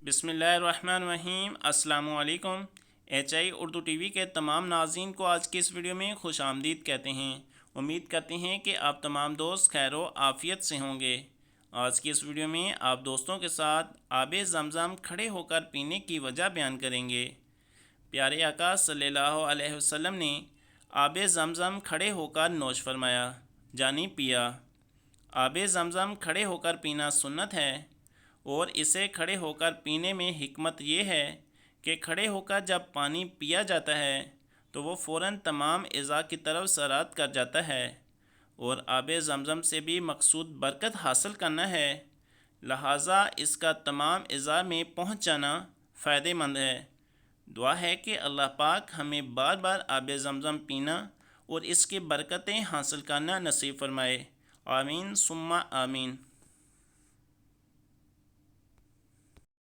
بسم اللہ الرحمن الرحیم۔ السلام علیکم۔ H I Urdu T V کے تمام ناظرین کو آج کی اس ویڈیو میں خوش آمدید کہتے ہیں۔ امید کرتے ہیں کہ آپ تمام دوست خیر و عافیت سے ہوں گے۔ آج کی اس ویڈیو میں آپ دوستوں کے ساتھ آب زمزم کھڑے ہو کر پینے کی وجہ بیان کریں گے۔ پیارے آقا صلی اللہ علیہ وسلم نے آب زمزم کھڑے ہو کر نوش فرمایا، جانی پیا۔ آب زمزم کھڑے ہو کر پینا سنت ہے، اور اسے کھڑے ہو کر پینے میں حکمت یہ ہے کہ کھڑے ہو کر جب پانی پیا جاتا ہے تو وہ فوراً تمام اعضاء کی طرف سرایت کر جاتا ہے، اور آب زمزم سے بھی مقصود برکت حاصل کرنا ہے، لہٰذا اس کا تمام اعضاء میں پہنچ جانا فائدہ مند ہے۔ دعا ہے کہ اللہ پاک ہمیں بار بار آب زمزم پینا اور اس کی برکتیں حاصل کرنا نصیب فرمائے۔ آمین ثم آمین۔